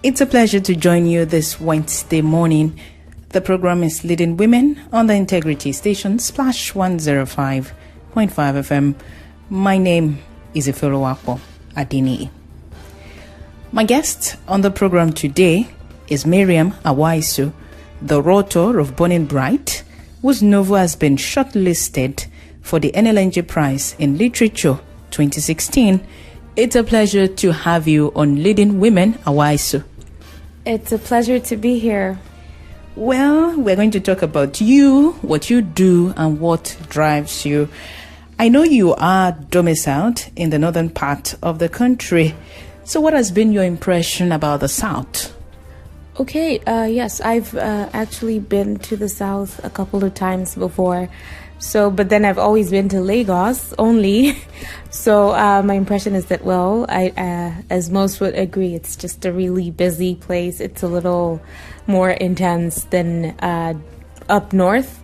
It's a pleasure to join you this Wednesday morning. The program is Leading Women on the Integrity Station, Splash 105.5 FM. My name is Ifeoluwapo Adini. My guest on the program today is Maryam Awaisu, the author of Burning Bright, whose novel has been shortlisted for the NLNG Prize in Literature 2016. It's a pleasure to have you on Leading Women, Awaisu. It's a pleasure to be here. Well, we're going to talk about you, what you do, and what drives you. I know you are domiciled in the northern part of the country. So what has been your impression about the South? Okay, yes, I've actually been to the South a couple of times before. But then I've always been to Lagos only. So my impression is that, as most would agree, it's just a really busy place. It's a little more intense than up north.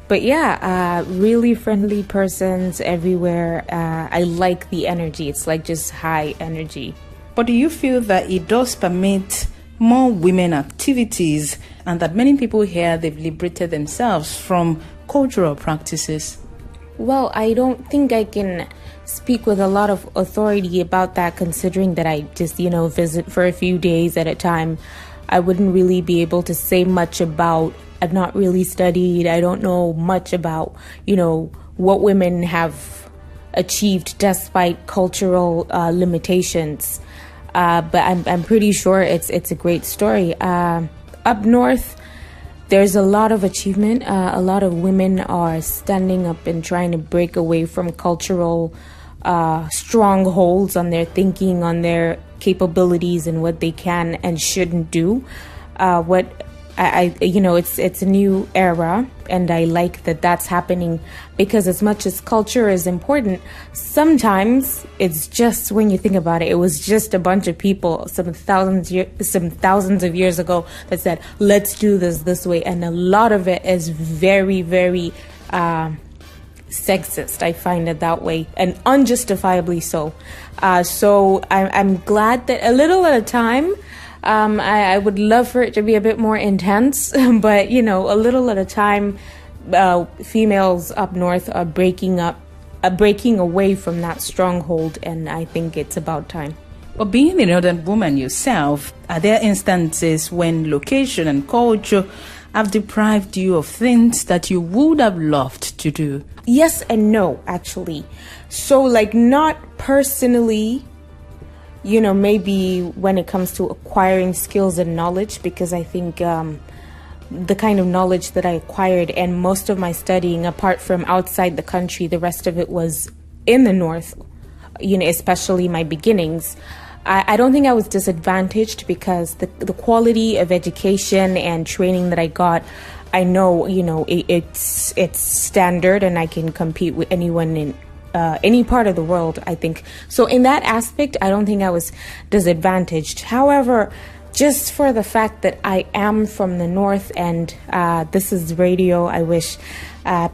But yeah, really friendly persons everywhere. I like the energy. It's like just high energy. But do you feel that it does permit more women activities and that many people here, they've liberated themselves from cultural practices? Well, I don't think I can speak with a lot of authority about that, considering that I just, visit for a few days at a time. I wouldn't really be able to say much about, I've not really studied, I don't know much about, what women have achieved despite cultural limitations. But I'm pretty sure it's a great story. Up north, there's a lot of achievement. A lot of women are standing up and trying to break away from cultural strongholds on their thinking, on their capabilities, and what they can and shouldn't do. It's a new era, and I like that that's happening, because as much as culture is important, sometimes it's just, when you think about it, it was just a bunch of people some thousands of years ago that said, let's do this way, and a lot of it is very, very sexist. I find it that way, and unjustifiably so. So I'm glad that a little at a time. I would love for it to be a bit more intense, but, a little at a time, females up north are breaking away from that stronghold, and I think it's about time. But being a northern woman yourself, are there instances when location and culture have deprived you of things that you would have loved to do? Yes and no, actually. So, not personally, maybe when it comes to acquiring skills and knowledge, because I think the kind of knowledge that I acquired and most of my studying, apart from outside the country, the rest of it was in the North, especially my beginnings. I don't think I was disadvantaged, because the quality of education and training that I got, I know, it's standard, and I can compete with anyone in any part of the world, I think. So in that aspect, I don't think I was disadvantaged. However, just for the fact that I am from the North, and this is radio, I wish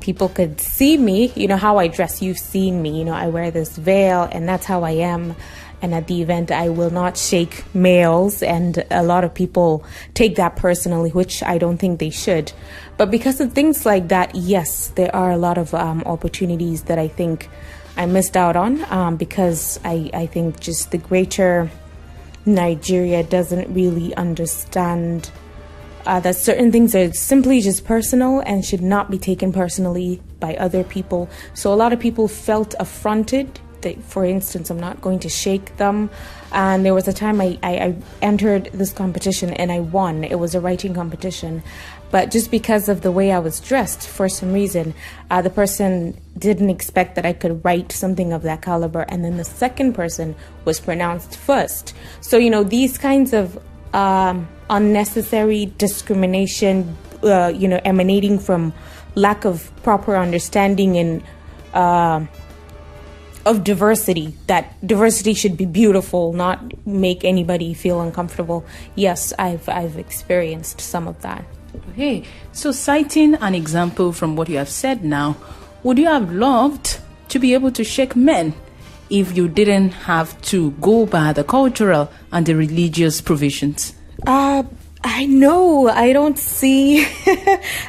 people could see me, how I dress. You've seen me, I wear this veil, and that's how I am. And at the event, I will not shake males, and a lot of people take that personally, which I don't think they should. But because of things like that, yes, there are a lot of opportunities that I think I missed out on, because I think just the greater Nigeria doesn't really understand that certain things are simply just personal and should not be taken personally by other people. So a lot of people felt affronted. For instance, I'm not going to shake them. And there was a time I entered this competition and I won. It was a writing competition. But just because of the way I was dressed, for some reason, the person didn't expect that I could write something of that caliber. And then the second person was pronounced first. So, these kinds of unnecessary discrimination, emanating from lack of proper understanding and of diversity, that diversity should be beautiful, not make anybody feel uncomfortable. Yes, I've experienced some of that. Okay, so citing an example from what you have said now, would you have loved to be able to shake men if you didn't have to go by the cultural and the religious provisions? I know. I don't see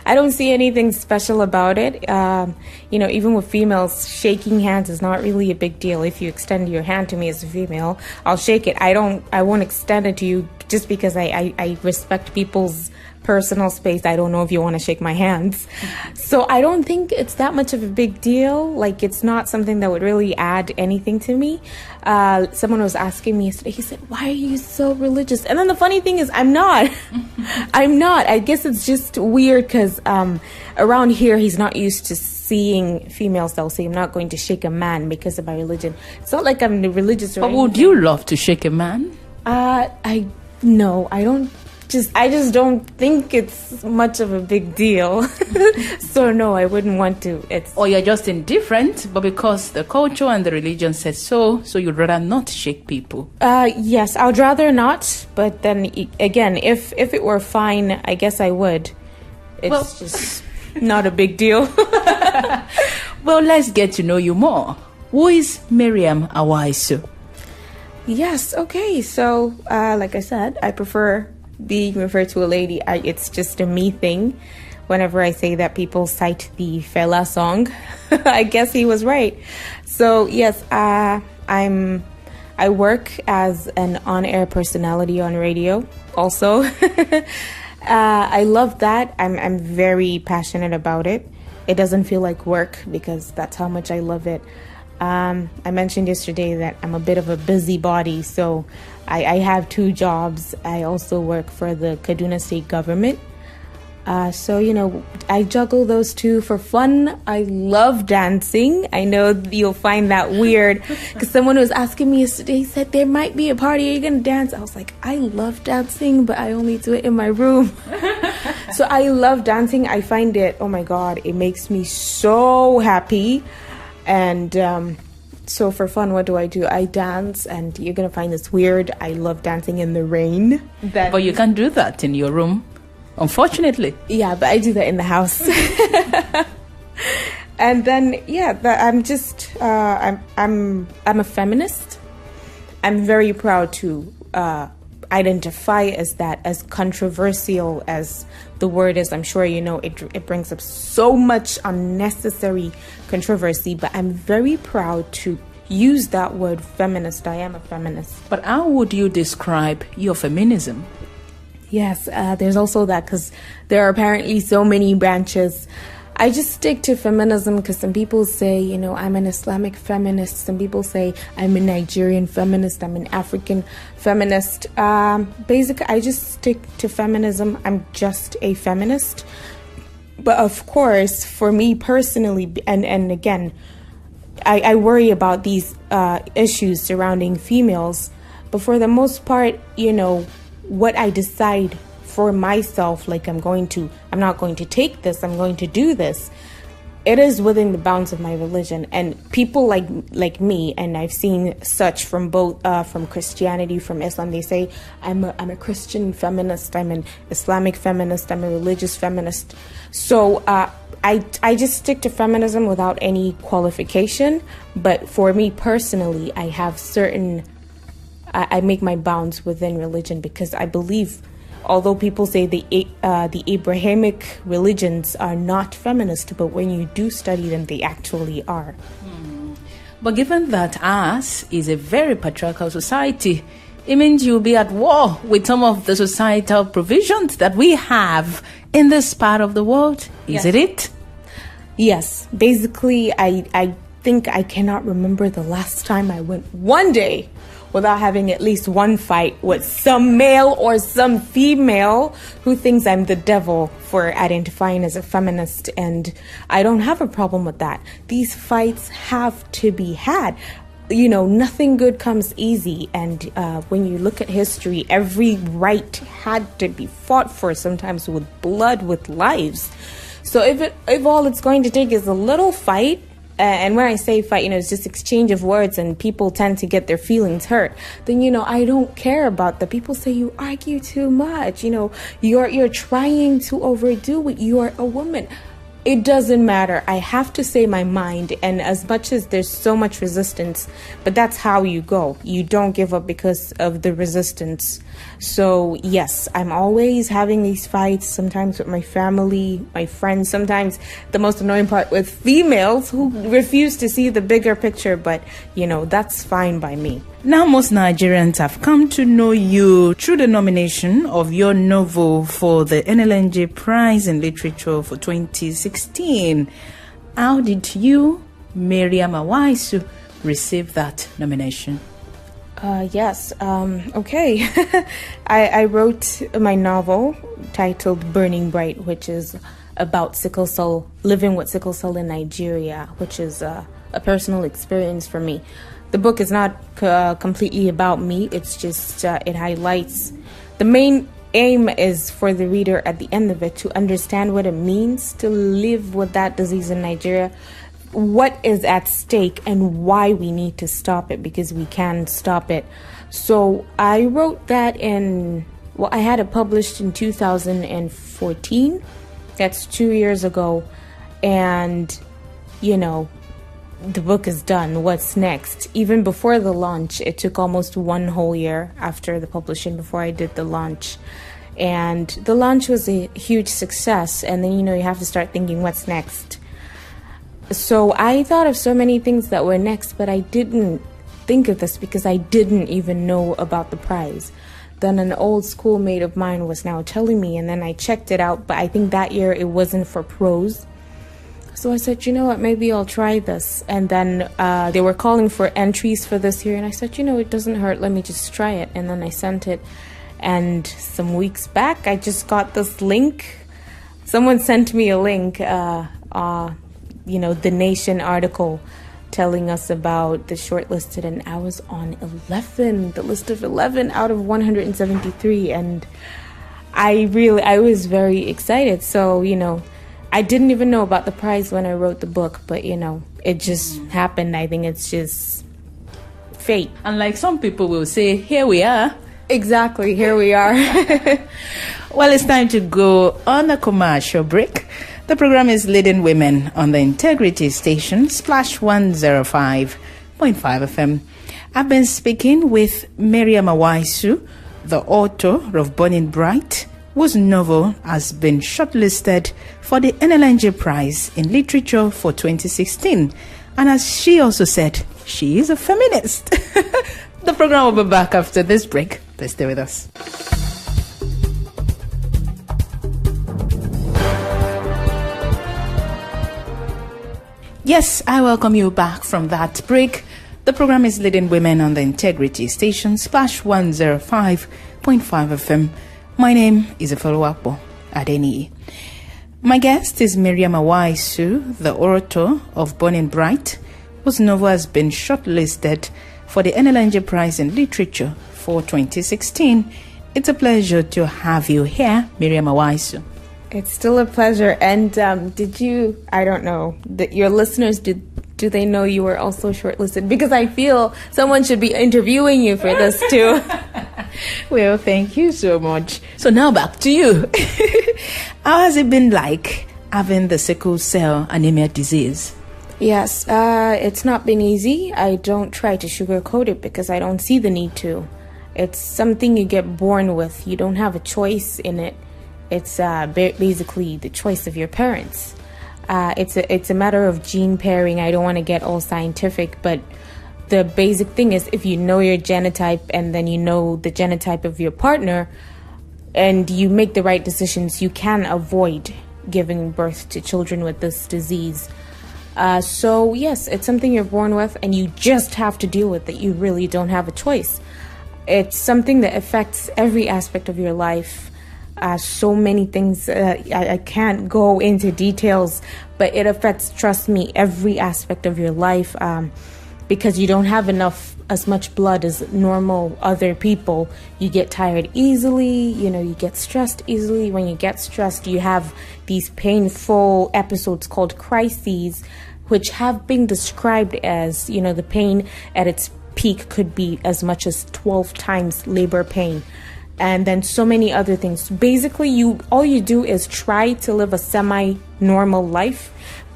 I don't see anything special about it. Even with females, shaking hands is not really a big deal. If you extend your hand to me as a female, I'll shake it. I won't extend it to you just because I respect people's personal space. I don't know if you want to shake my hands. So I don't think it's that much of a big deal. Like, it's not something that would really add anything to me. Someone was asking me yesterday, he said, why are you so religious? And then the funny thing is, I'm not. I'm not. I guess it's just weird because around here, he's not used to seeing females that will say, I'm not going to shake a man because of my religion. It's not like I'm religious or But anything. would you love to shake a man? No, I don't. I just don't think it's much of a big deal. So no, I wouldn't want to. Or you're just indifferent, but because the culture and the religion says so you'd rather not shake people. Yes, I'd rather not. But then again, if it were fine, I guess I would. It's just not a big deal. Well, let's get to know you more. Who is Maryam Awaisu? Yes, okay. So, like I said, I prefer being referred to a lady. It's just a me thing. Whenever I say that, people cite the Fela song. I guess he was right. So yes, I work as an on-air personality on radio also. I love that. I'm very passionate about it. It doesn't feel like work because that's how much I love it. I mentioned yesterday that I'm a bit of a busybody, so I have 2 jobs. I also work for the Kaduna State government. So, I juggle those 2 for fun. I love dancing. I know you'll find that weird because someone was asking me yesterday, said there might be a party. Are you going to dance? I was like, I love dancing, but I only do it in my room. So I love dancing. I find it, oh my God, it makes me so happy. And so for fun, what do? I dance, and you're going to find this weird. I love dancing in the rain. But you can't do that in your room, unfortunately. Yeah, but I do that in the house. And then, I'm just, I'm a feminist. I'm very proud to identify as that, as controversial as the word is. I'm sure it brings up so much unnecessary controversy, but I'm very proud to use that word, feminist. I am a feminist. But how would you describe your feminism? Yes, there's also that, because there are apparently so many branches. I just stick to feminism because some people say, I'm an Islamic feminist. Some people say I'm a Nigerian feminist. I'm an African feminist. Basically, I just stick to feminism. I'm just a feminist. But of course, for me personally, and again, I worry about these issues surrounding females. But for the most part, what I decide for myself, like I'm not going to take this, I'm going to do this, it is within the bounds of my religion. And people like me, and I've seen such from both from Christianity, from Islam, they say I'm a Christian feminist, I'm an Islamic feminist, I'm a religious feminist. So I just stick to feminism without any qualification. But for me personally, I have I make my bounds within religion, because I believe, although people say the Abrahamic religions are not feminist, but when you do study them, they actually are. But given that ours is a very patriarchal society, it means you'll be at war with some of the societal provisions that we have in this part of the world. Is it? Yes. Basically, I think I cannot remember the last time I went one day without having at least one fight with some male or some female who thinks I'm the devil for identifying as a feminist. And I don't have a problem with that. These fights have to be had. Nothing good comes easy. And when you look at history, every right had to be fought for, sometimes with blood, with lives. So if all it's going to take is a little fight, and when I say fight, it's just exchange of words, and people tend to get their feelings hurt, then, I don't care about that. People say you argue too much, you're trying to overdo it. You are a woman. It doesn't matter. I have to say my mind. And as much as there's so much resistance, but that's how you go. You don't give up because of the resistance. So yes, I'm always having these fights, sometimes with my family, my friends, sometimes the most annoying part with females who refuse to see the bigger picture. But, that's fine by me. Now, most Nigerians have come to know you through the nomination of your novel for the NLNJ Prize in Literature for 2016. How did you, Maryam Awaisu, receive that nomination? Yes. Okay. I wrote my novel titled Burning Bright, which is about sickle cell, living with sickle cell in Nigeria, which is a personal experience for me. The book is not completely about me. It's just, it highlights, the main aim is for the reader at the end of it to understand what it means to live with that disease in Nigeria, what is at stake, and why we need to stop it, because we can stop it. So I wrote that I had it published in 2014. That's 2 years ago. And, the book is done. What's next? Even before the launch, it took almost 1 whole year after the publishing before I did the launch. And the launch was a huge success. And then, you have to start thinking, what's next? So I thought of so many things that were next, but I didn't think of this because I didn't even know about the prize. Then an old schoolmate of mine was now telling me, and then I checked it out, but I think that year it wasn't for prose. So I said, what, maybe I'll try this. And then they were calling for entries for this year. And I said, it doesn't hurt. Let me just try it. And then I sent it. And some weeks back, I just got this link. Someone sent me a link, the Nation article telling us about the shortlisted. And I was on the list of 11 out of 173. And I was very excited. So, I didn't even know about the prize when I wrote the book, but it just happened. I think it's just fate. And like some people will say, here we are. Exactly, here we are. Well, it's time to go on a commercial break. The program is Leading Women on the Integrity Station, Splash 105.5 FM. I've been speaking with Maryam Awaisu, the author of Burning Bright, whose novel has been shortlisted for the NLNJ Prize in Literature for 2016. And as she also said, she is a feminist. The program will be back after this break. Please stay with us. Yes, I welcome you back from that break. The program is Leading Women on the Integrity Station, Splash 105.5 FM. My name is Ifeoluwapo Adeniyi. My guest is Maryam Awaisu, the author of Burning Bright, whose novel has been shortlisted for the NLNJ Prize in Literature for 2016. It's a pleasure to have you here, Maryam Awaisu. It's still a pleasure. And I don't know, your listeners, do they know you were also shortlisted? Because I feel someone should be interviewing you for this too. Well, thank you so much. So now back to you. How has it been like having the sickle cell anemia disease? Yes, it's not been easy. I don't try to sugarcoat it because I don't see the need to. It's something you get born with. You don't have a choice in it. It's basically the choice of your parents. It's a matter of gene pairing. I don't want to get all scientific, but the basic thing is if you know your genotype and then you know the genotype of your partner and you make the right decisions, you can avoid giving birth to children with this disease. So yes, it's something you're born with and you just have to deal with it. You really don't have a choice. It's something that affects every aspect of your life. So many things, I can't go into details, but it affects, trust me, every aspect of your life, because you don't have as much blood as normal other people. You get tired easily, you get stressed easily. When you get stressed, you have these painful episodes called crises, which have been described as, the pain at its peak could be as much as 12 times labor pain. and then so many other things. Basically, all you do is try to live a semi-normal life,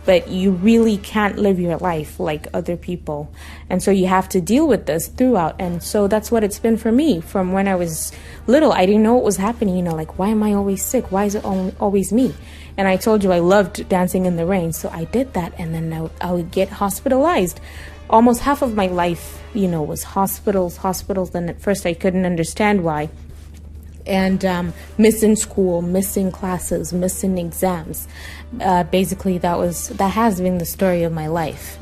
but you really can't live your life like other people. And so you have to deal with this throughout. And so that's what it's been for me. From when I was little, I didn't know what was happening. Like, why am I always sick? Why is it always me? And I told you I loved dancing in the rain. So I did that. And then I would get hospitalized. Almost half of my life, was hospitals. And at first I couldn't understand why. And missing school, missing classes, missing exams. Basically, that has been the story of my life.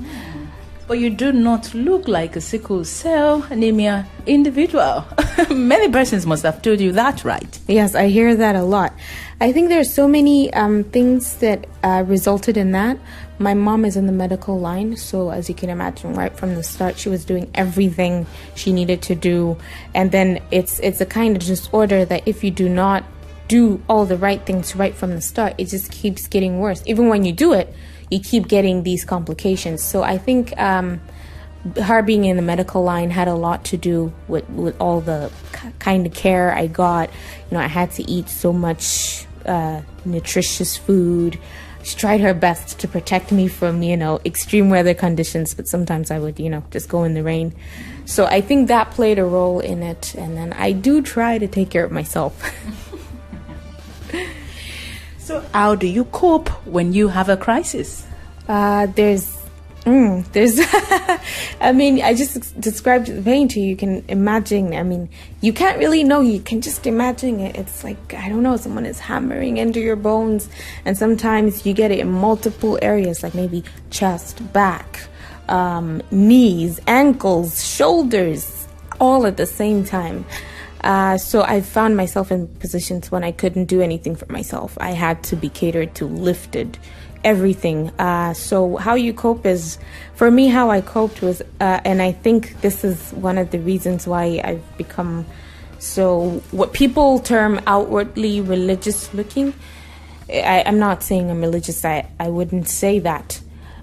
But you do not look like a sickle cell anemia individual. Many persons must have told you that, right? Yes, I hear that a lot. I think there are so many things that resulted in that. My mom is in the medical line, so as you can imagine, right from the start, she was doing everything she needed to do. And then it's a kind of disorder that if you do not do all the right things right from the start, it just keeps getting worse. Even when you do it, you keep getting these complications. So I think her being in the medical line had a lot to do with all the kind of care I got. I had to eat so much nutritious food. She tried her best to protect me from, extreme weather conditions, but sometimes I would, just go in the rain. So I think that played a role in it. And then I do try to take care of myself. So how do you cope when you have a crisis? There's I mean, I just described the pain to you. You can imagine. I mean, you can't really know. You can just imagine it. It's like, I don't know, someone is hammering into your bones. And sometimes you get it in multiple areas, like maybe chest, back, knees, ankles, shoulders, all at the same time. So I found myself in positions when I couldn't do anything for myself. I had to be catered to, lifted, everything. So how you cope is, for me, how I coped was, and I think this is one of the reasons why I've become so, what people term outwardly religious looking. I'm not saying I'm religious, I wouldn't say that.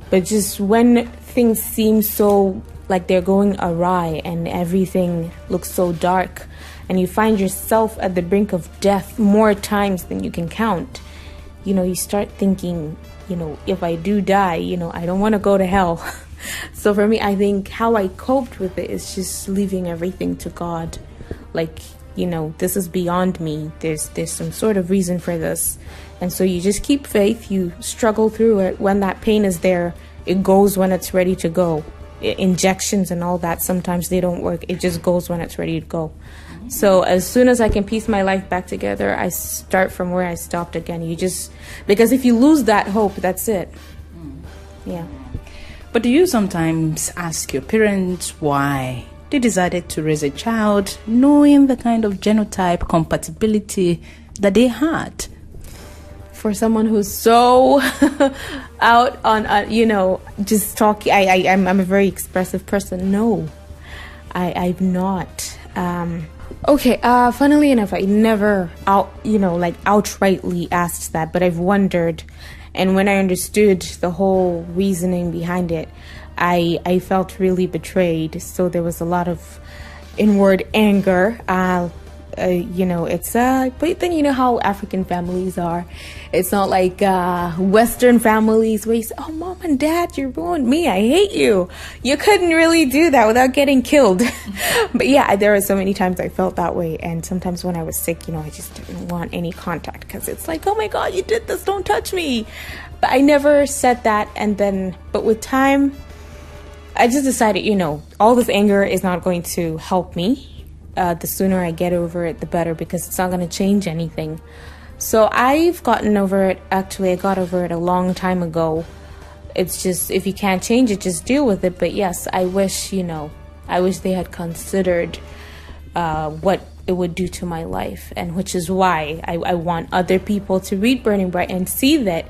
But just when things seem so like they're going awry and everything looks so dark, and you find yourself at the brink of death more times than you can count, you start thinking, if I do die, I don't want to go to hell. So for me, I think how I coped with it is just leaving everything to God. Like, this is beyond me. There's some sort of reason for this. And so you just keep faith. You struggle through it. When that pain is there, it goes when it's ready to go. Injections and all that, sometimes they don't work. It just goes when it's ready to go. So as soon as I can piece my life back together, I start from where I stopped again. Because if you lose that hope, that's it. Yeah. But do you sometimes ask your parents why they decided to raise a child knowing the kind of genotype compatibility that they had? For someone who's so out on, just talking, I'm a very expressive person. No, I'm not. Okay, funnily enough, I never outrightly asked that, but I've wondered. And when I understood the whole reasoning behind it, I felt really betrayed. So there was a lot of inward anger. But then how African families are. It's not like Western families where you say, oh, mom and dad, you ruined me. I hate you. You couldn't really do that without getting killed. But yeah, there are so many times I felt that way. And sometimes when I was sick, I just didn't want any contact because it's like, oh my God, you did this. Don't touch me. But I never said that. But with time, I just decided, all this anger is not going to help me. The sooner I get over it, the better, because it's not going to change anything. So I've gotten over it. Actually, I got over it a long time ago. It's just, if you can't change it, just deal with it. But yes, I wish they had considered what it would do to my life. And which is why I want other people to read Burning Bright and see that,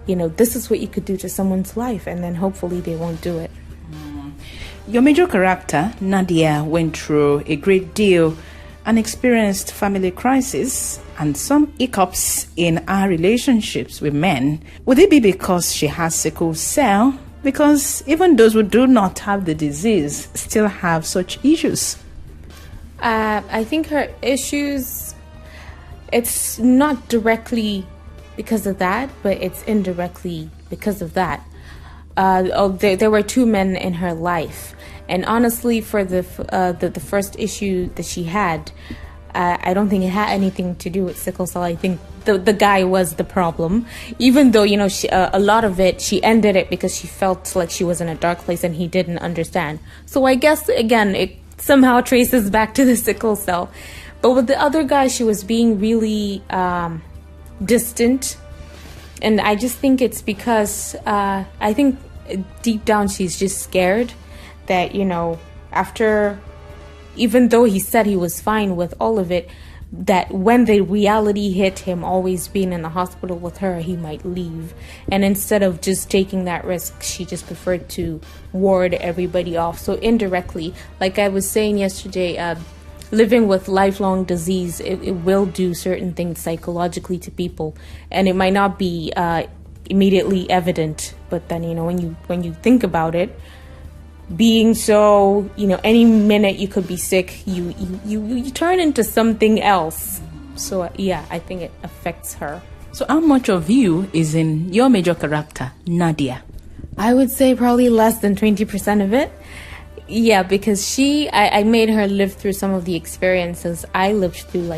this is what you could do to someone's life. And then hopefully they won't do it. Your major character, Nadia, went through a great deal and experienced family crisis and some hiccups in her relationships with men. Would it be because she has sickle cell? Because even those who do not have the disease still have such issues. I think her issues it's not directly because of that, but it's indirectly because of that. There were two men in her life, and honestly, for the first issue that she had, I don't think it had anything to do with sickle cell. I think the guy was the problem, even though, a lot of it, she ended it because she felt like she was in a dark place and he didn't understand. So I guess, again, it somehow traces back to the sickle cell. But with the other guy, she was being really distant. And I just think it's because I think deep down she's just scared that, after, even though he said he was fine with all of it, that when the reality hit him, always being in the hospital with her, he might leave. And instead of just taking that risk, she just preferred to ward everybody off. So indirectly, like I was saying yesterday, living with lifelong disease, it will do certain things psychologically to people, and it might not be immediately evident, but then when you think about it, being so, any minute you could be sick, you turn into something else. So yeah, I think it affects her. So how much of you is in your major character, Nadia? I would say probably less than 20% of it. Yeah, because I made her live through some of the experiences I lived through,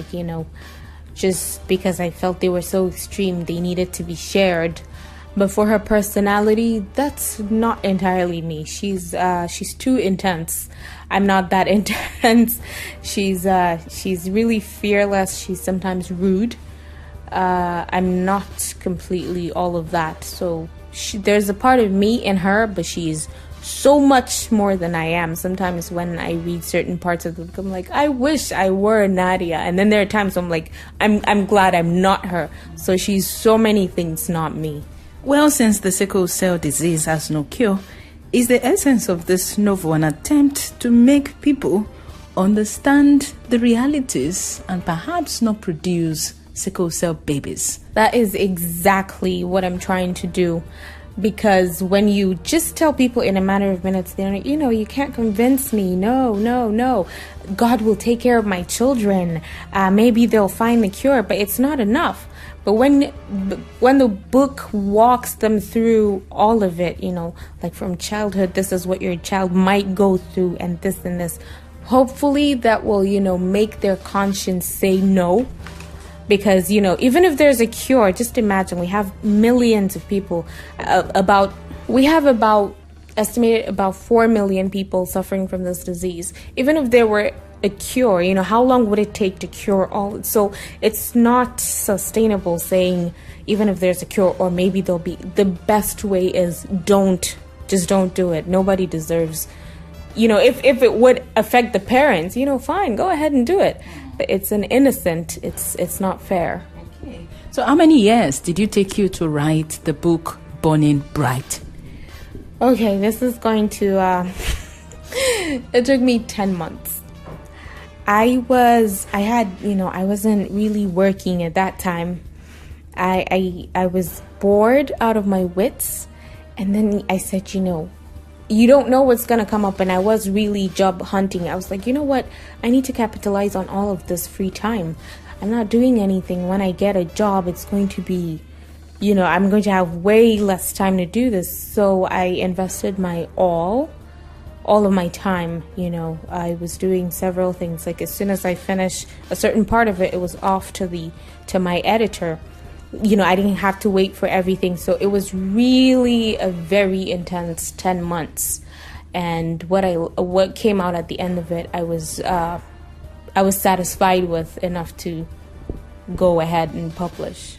just because I felt they were so extreme, they needed to be shared. But for her personality, that's not entirely me. She's too intense. I'm not that intense. She's really fearless. She's sometimes rude. I'm not completely all of that. So there's a part of me in her, but she's so much more than I am. Sometimes when I read certain parts of the book, I'm like, I wish I were Nadia. And then there are times I'm like, I'm glad I'm not her. So she's so many things, not me. Well, since the sickle cell disease has no cure, is the essence of this novel an attempt to make people understand the realities and perhaps not produce sickle cell babies? That is exactly what I'm trying to do. Because when you just tell people in a matter of minutes, they're like, you can't convince me. No. God will take care of my children. Maybe they'll find the cure, but it's not enough. But when the book walks them through all of it, like from childhood, this is what your child might go through, and this, hopefully that will, make their conscience say no. Because, even if there's a cure, just imagine we have millions of people, estimated about 4 million people suffering from this disease. Even if there were a cure, how long would it take to cure all? So it's not sustainable saying, even if there's a cure, or maybe there'll be, the best way is don't do it. Nobody deserves, if it would affect the parents, fine, go ahead and do it. But it's an innocent, it's not fair. Okay. So how many years did it take you to write the book Burning Bright? Okay, this is going to, it took me 10 months. I wasn't really working at that time. I was bored out of my wits. And then I said, you don't know what's going to come up. And I was really job hunting. I was like, you know what? I need to capitalize on all of this free time. I'm not doing anything. When I get a job, it's going to be, I'm going to have way less time to do this. So I invested my all of my time. I was doing several things. Like as soon as I finished a certain part of it, it was off to my editor. I didn't have to wait for everything. So it was really a very intense 10 months. And what came out at the end of it, I was satisfied with enough to go ahead and publish.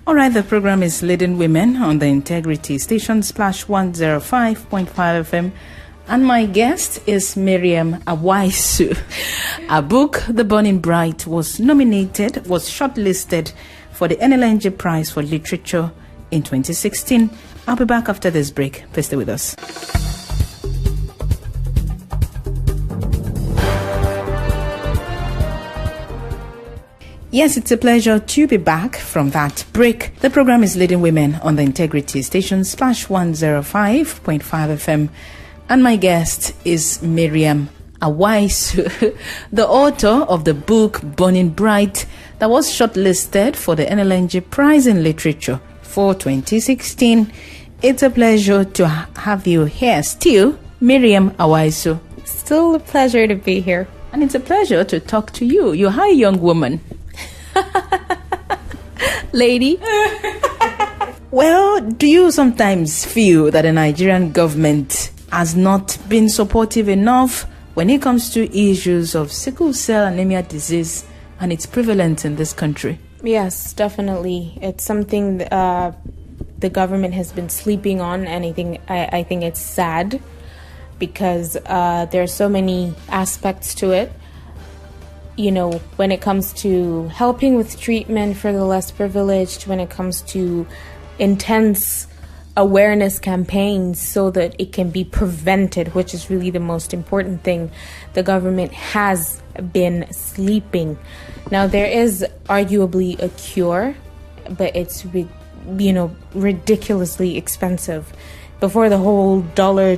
All right, the program is Leading Women on the Integrity Station, Splash 105.5 FM. And my guest is Maryam Awaisu. Her book, The Burning Bright, was shortlisted for the NLNG Prize for Literature in 2016. I'll be back after this break. Please stay with us. Yes, it's a pleasure to be back from that break. The program is Leading Women on the Integrity Station, Splash 105.5 FM. And my guest is Maryam Awaisu, the author of the book Burning Bright that was shortlisted for the NLNG Prize in Literature for 2016. It's a pleasure to have you here still, Maryam Awaisu. Still a pleasure to be here. And it's a pleasure to talk to you. You're a high young woman. Lady. Well, do you sometimes feel that the Nigerian government has not been supportive enough when it comes to issues of sickle cell anemia disease and its prevalence in this country? Yes, definitely. It's something the government has been sleeping on, and I think it's sad because there are so many aspects to it. You know, when it comes to helping with treatment for the less privileged, when it comes to intense awareness campaigns so that it can be prevented, which is really the most important thing, the government has been sleeping. Now, there is arguably a cure, but it's ridiculously expensive. Before the whole doubling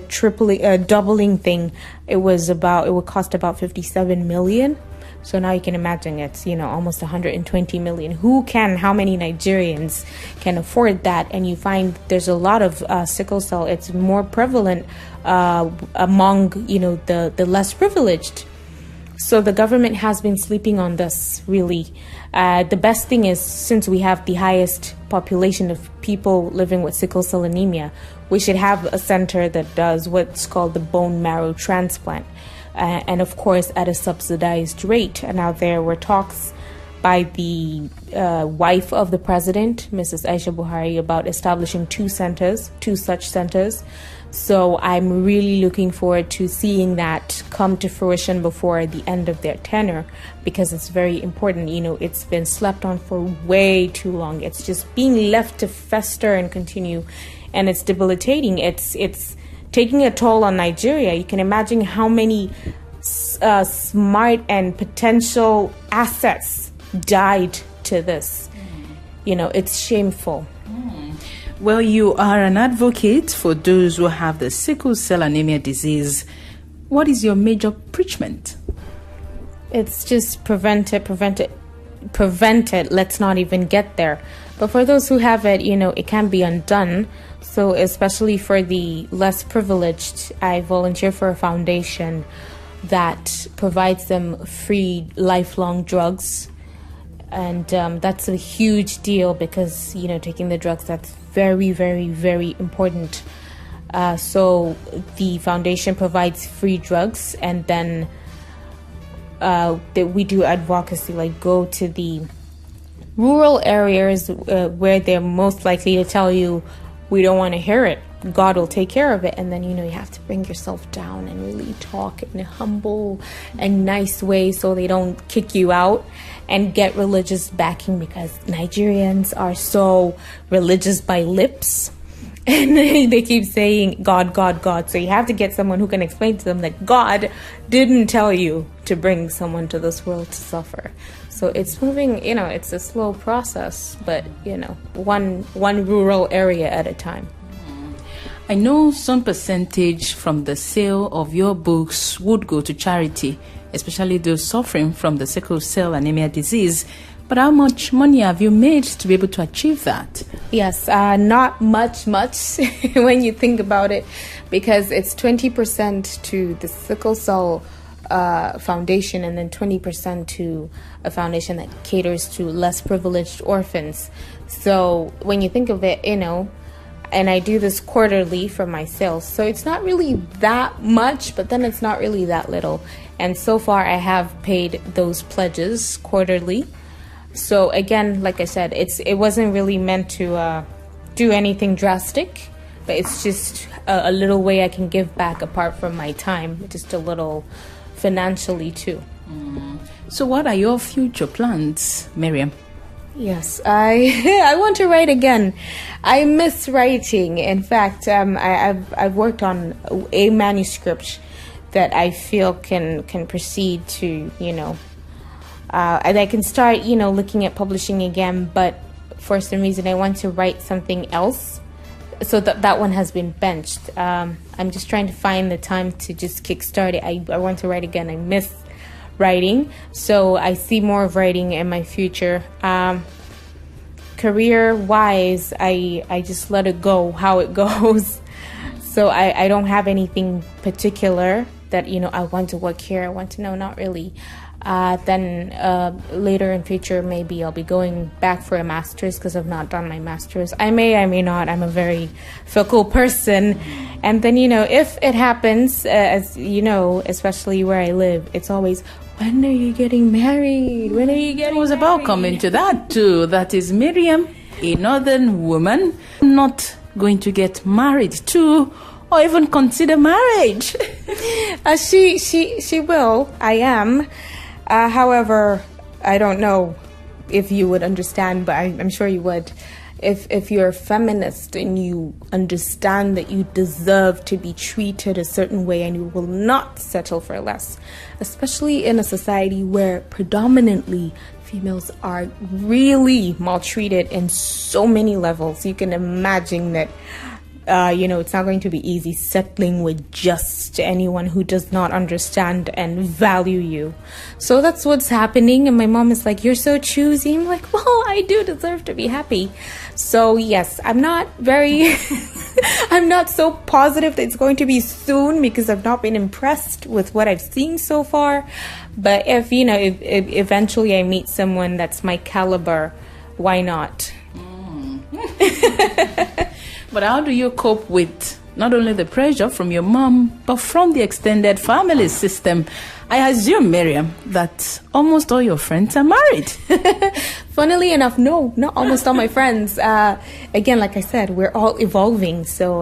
thing, it would cost about 57 million. So now you can imagine it's, almost 120 million. How many Nigerians can afford that? And you find there's a lot of sickle cell. It's more prevalent among, the less privileged. So the government has been sleeping on this, really. The best thing is, since we have the highest population of people living with sickle cell anemia, we should have a center that does what's called the bone marrow transplant. And of course, at a subsidized rate. And now there were talks by the wife of the president, Mrs. Aisha Buhari, about establishing two such centers. So I'm really looking forward to seeing that come to fruition before the end of their tenure, because it's very important. It's been slept on for way too long. It's just being left to fester and continue, and it's debilitating. It's taking a toll on Nigeria. You can imagine how many smart and potential assets died to this. It's shameful. Well, you are an advocate for those who have the sickle cell anemia disease. What is your major preachment? It's just prevent it. Let's not even get there. But for those who have it, it can be undone. So especially for the less privileged, I volunteer for a foundation that provides them free lifelong drugs. And that's a huge deal because, taking the drugs, that's very, very, very important. So the foundation provides free drugs, and then we do advocacy, like go to the rural areas where they're most likely to tell you, we don't want to hear it. God will take care of it. And then, you have to bring yourself down and really talk in a humble and nice way so they don't kick you out, and get religious backing, because Nigerians are so religious by lips. And they keep saying God, God, God. So you have to get someone who can explain to them that God didn't tell you to bring someone to this world to suffer. So it's moving, it's a slow process, but, one rural area at a time. I know some percentage from the sale of your books would go to charity, especially those suffering from the sickle cell anemia disease. But how much money have you made to be able to achieve that? Yes, not much when you think about it, because it's 20% to the Sickle Cell Foundation, and then 20% to a foundation that caters to less privileged orphans. So when you think of it, and I do this quarterly for my sales, so it's not really that much, but then it's not really that little. And so far I have paid those pledges quarterly. So again, like I said, it wasn't really meant to do anything drastic, but it's just a little way I can give back apart from my time, just a little financially too. So what are your future plans, Maryam? Yes, I want to write again. I miss writing. In fact, I've worked on a manuscript that I feel can proceed to, and I can start, looking at publishing again. But for some reason, I want to write something else so that one has been benched. I'm just trying to find the time to just kickstart it. I want to write again. I miss writing, so I see more of writing in my future. Career-wise, I just let it go how it goes. So I don't have anything particular that, I want to work here. I want to know, not really. Then later in future, maybe I'll be going back for a master's because I've not done my master's. I may not. I'm a very fickle person. And then, if it happens, as you know, especially where I live, it's always, when are you getting married? When are you getting married? I was about coming to that too. That is Maryam, a northern woman, not going to get married to or even consider marriage. She will. I am. However, I don't know if you would understand, but I'm sure you would. If you're a feminist and you understand that you deserve to be treated a certain way and you will not settle for less, especially in a society where predominantly females are really maltreated in so many levels, you can imagine that it's not going to be easy settling with just anyone who does not understand and value you. So that's what's happening. And my mom is like, you're so choosy. I'm like, well, I do deserve to be happy. So yes, I'm not I'm not so positive that it's going to be soon because I've not been impressed with what I've seen so far. But if eventually I meet someone that's my caliber, why not? But how do you cope with not only the pressure from your mom, but from the extended family system? I assume, Maryam, that almost all your friends are married. Funnily enough, no, not almost all my friends. Again, like I said, we're all evolving, so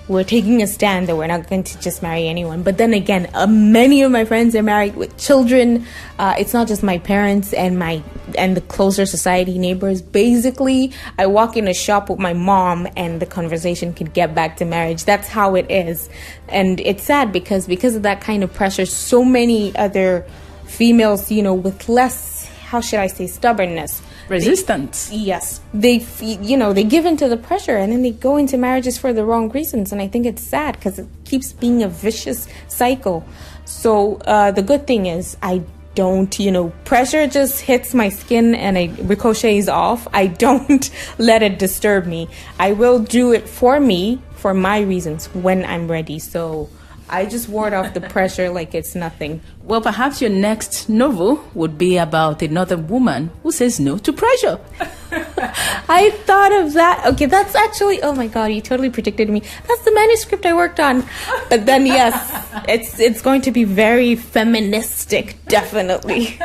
we're taking a stand that we're not going to just marry anyone. But then again, many of my friends are married with children. It's not just my parents and the closer society neighbors. Basically, I walk in a shop with my mom and the conversation could get back to marriage. That's how it is. And it's sad because of that kind of pressure, so many other females, with less, how should I say, stubbornness, resistance. Yes. They give into the pressure and then they go into marriages for the wrong reasons. And I think it's sad because it keeps being a vicious cycle. So the good thing is I don't, pressure just hits my skin and it ricochets off. I don't let it disturb me. I will do it for me, for my reasons when I'm ready. So I just ward off the pressure like it's nothing. Well, perhaps your next novel would be about another woman who says no to pressure. I thought of that. Okay, that's actually, oh my God, you totally predicted me. That's the manuscript I worked on. But then, yes, it's going to be very feministic, definitely.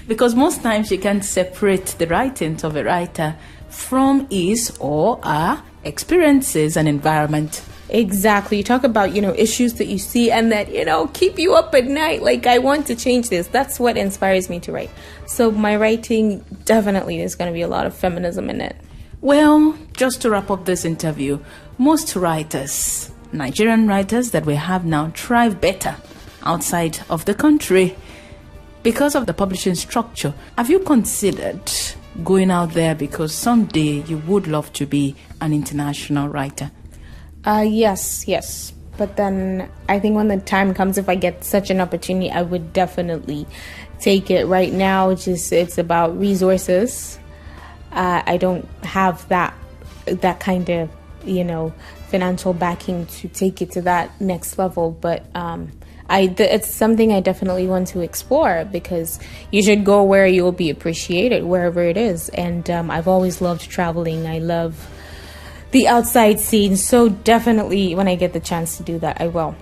Because most times you can separate the writings of a writer from his or her experiences and environment. Exactly. You talk about, issues that you see and that, keep you up at night. Like, I want to change this. That's what inspires me to write. So my writing, definitely, there's going to be a lot of feminism in it. Well, just to wrap up this interview, most writers, Nigerian writers that we have now, thrive better outside of the country because of the publishing structure. Have you considered going out there because someday you would love to be an international writer? Yes. But then I think when the time comes, if I get such an opportunity, I would definitely take it. Right now, it's about resources. I don't have that kind of, financial backing to take it to that next level. But it's something I definitely want to explore because you should go where you'll be appreciated, wherever it is. And I've always loved traveling. I love the outside scene, so definitely when I get the chance to do that, I will.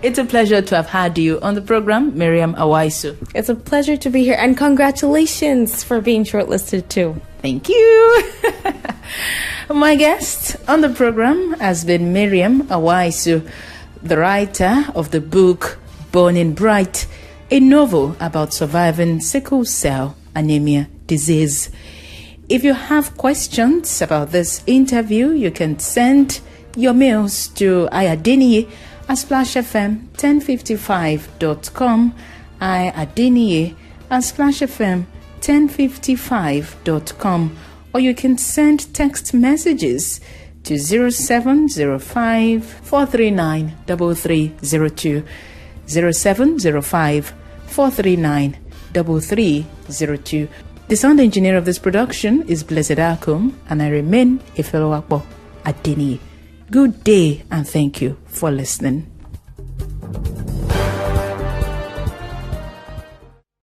It's a pleasure to have had you on the program, Maryam Awaisu. It's a pleasure to be here, and congratulations for being shortlisted too. Thank you. My guest on the program has been Maryam Awaisu, the writer of the book Burning Bright, a novel about surviving sickle cell anemia disease. If you have questions about this interview, you can send your mails to ayadeniyi@splashfm1055.com, ayadeniyi@splashfm1055.com, or you can send text messages to 0705 439 3302, 0705 439 3302. The sound engineer of this production is Blessed Akum, and I remain Ifelowapo Adeni. Good day, and thank you for listening.